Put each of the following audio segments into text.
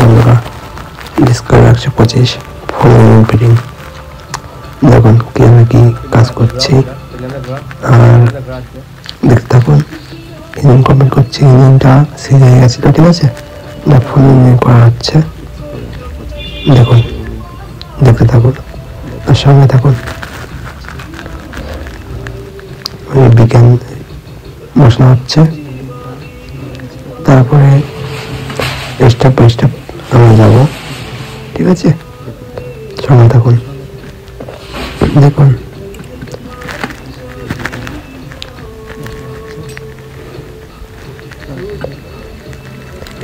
বন্ধুরা, ডিসকভারি 125 ফুল ফিটিং। দেখুন কিভাবে কি কাজ করছি, আর দেখতে থাকুন। ইঞ্জিন কমপ্লিট করছি, ইঞ্জিনটা সিজ হয়ে গেছিল, ঠিক আছে, ফুল ইঞ্জিন করা হচ্ছে। দেখুন, দেখতে থাকুন আর সঙ্গে থাকুন। বিজ্ঞান বসানো হচ্ছে, তারপরে স্টেপ বাই স্টেপ আমরা যাব, ঠিক আছে, সঙ্গে থাকুন। দেখুন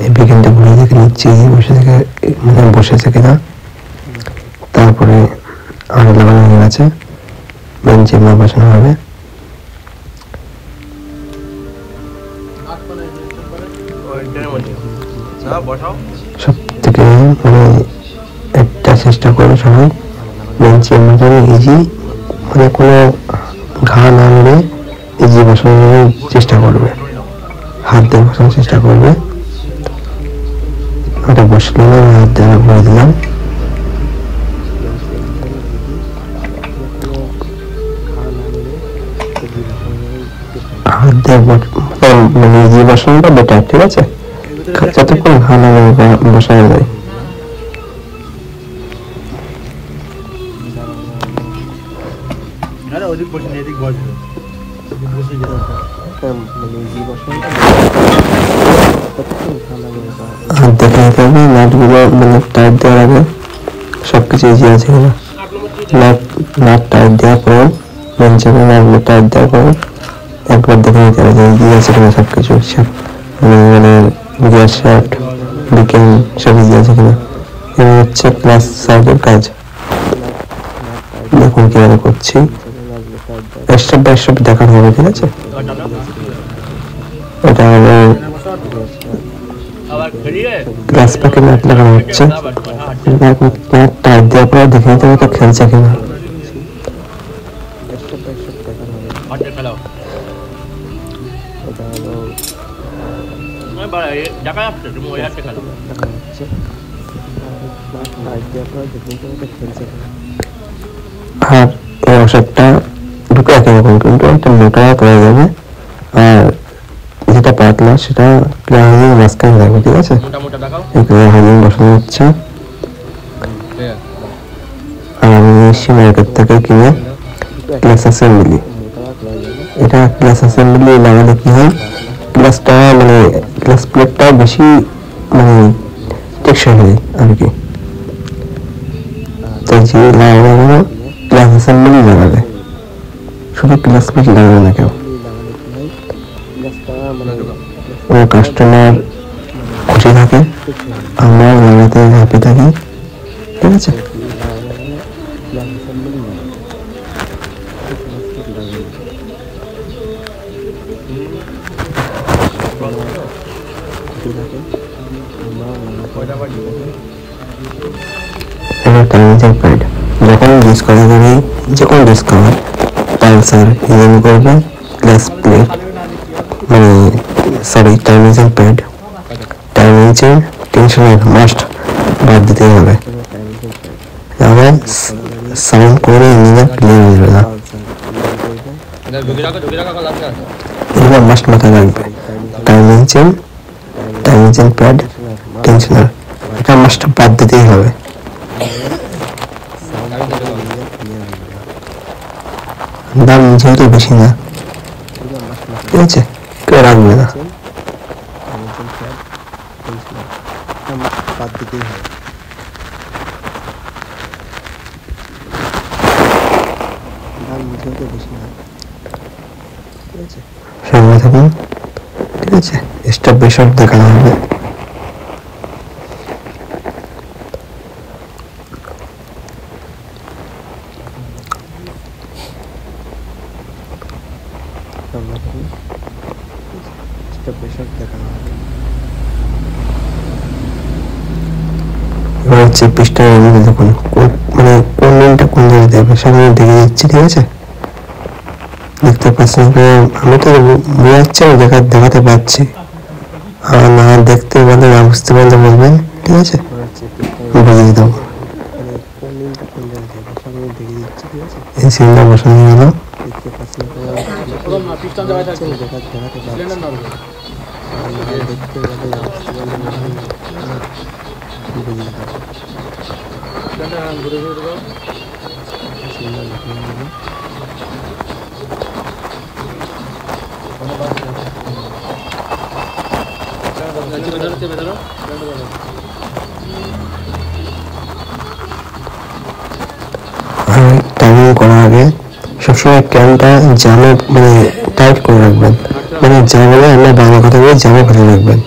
এই বিজ্ঞানটা ঘুরে দেখে নিচ্ছি বসেছে কিনা। তারপরে আরো লাগানো হয়ে গেছে, বেঞ্চে বসানো হবে। সব থেকে একটা চেষ্টা করবে সবাই বেঞ্চের মধ্যে ইজি, কোনো ঘা না মেরে ইজি বসানোর চেষ্টা করবে, হাত দিয়ে বসানোর চেষ্টা করবে। ওটা বসলে হাত দিয়ে বলে দিলাম। হাত দিয়ে ইজি বসানোটা বেটার, ঠিক আছে, যতক্ষণ ঘা না মেরে বসানো যায়। দেখে নিতে হবে নাটগুলো, টাইট দেওয়ার আগে সবকিছু ইজি আছে কিনা। নাট টাইট দেওয়ার পর বেঞ্চে নাটগুলো টাইট দেওয়ার পর একবার দেখে নিতে হবে যে ইজি আছে কিনা সবকিছু, গিয়ার শাফট বিকেল সব ইজি আছে কিনা। এবং হচ্ছে ক্লাস সাইডের কাজ। দেখুন কিভাবে করছি, স্টেপ বাই স্টেপ দেখানো হবে, ঠিক আছে। এটা হলো গ্লাস প্যাকেট নাট লাগানো হচ্ছে। টাইট দেওয়ার পর দেখে নিতে হবে এটা খেলছে কিনা। আর এই ওষুধটা দুটো একই রকম, কিন্তু একটা মোটা পড়ে যাবে আর যেটা পাতলা সেটা প্লাহিং মাঝখানে থাকবে, ঠিক আছে। হাজিং বসানো হচ্ছে। আর আমি নিশ্চয়ই মার্কেট থেকে কিনে গ্লাস অ্যাসেম্বলি, এটা গ্লাস অ্যাসেম্বলি লাগালে কি হয়, গ্লাসটা গ্লাস প্লেটটা বেশি টেকসই হয় আর কি। তাই যে লাগানো গ্লাস অ্যাসেম্বলি লাগাবে, শুধু গ্লাস প্লেট লাগাবে না কেউ। কাস্টমার খুশি থাকে, আমরা লাগাতে হ্যাপি থাকি, ঠিক আছে। যখন ডিসকভারি যে কোনো ডিসকভার পালসার ইউজ করবে glass plate timing pad, timing chain, tensioner must বাদ দিতে হবে। আবার সাউন্ড করে ইঞ্জিনের ক্লিয়ার হয়ে যাবে না, এগুলো মাস্ট মাথায় রাখবে। টাইমিং চেন প্যাড, টেনশনার, এটা মাস্ট বাদ দিতেই হবে। দাম যেহেতু বেশি না, ঠিক আছে, কেউ রাখবে না। সঙ্গে থাকুন, ঠিক আছে, স্টেপ বাই স্টেপ দেখানো হবে। এবার হচ্ছে পিসটা দেখুন, কোন লাইনটা কোন জায়গায় দেবে সামনে দেখে দিচ্ছি, ঠিক আছে। দেখতে পাচ্ছেন, আমি তো বোঝাচ্ছি, আমি দেখাতে পারছি, আর না দেখতে পারলে না বুঝতে পারলে বলবেন। ঠিক আছে, বুঝিয়ে দেবো। এই সিলিন্ডার বসানো গেল। আর টাইমিং করার আগে সবসময় ক্যানটা জামে মানে টাইট করে রাখবেন, মানে যা বলে আমরা বাংলা কথা বলে জামে ফেলে রাখবেন,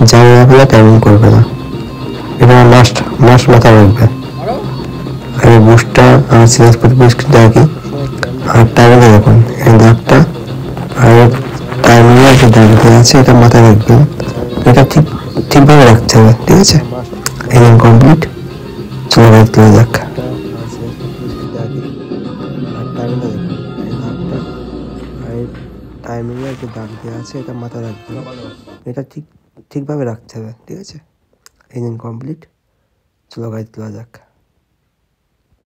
জামে না ফেলে টাইমিং করবে না, এটা মাস্ট মাথায় রাখবে। আর এই বুস্টটা আর সিরিয়াস পরিবেশকে দেখি আর টাইমিংয়ে দেখুন এই দাগটা আর টাইমিংয়ে যে দাগটা আছে এটা মাথায় রাখবেন, এটা ঠিকভাবে রাখতে হবে, ঠিক আছে। এই কমপ্লিট, চলো গাড়ি তোলা যাক। টাইমিংয়ে যে দাগ দেওয়া আছে এটা মাথায় রাখবেন, এটা ঠিকভাবে রাখতে হবে, ঠিক আছে। এই কমপ্লিট, চলো গাড়ি তোলা যাক।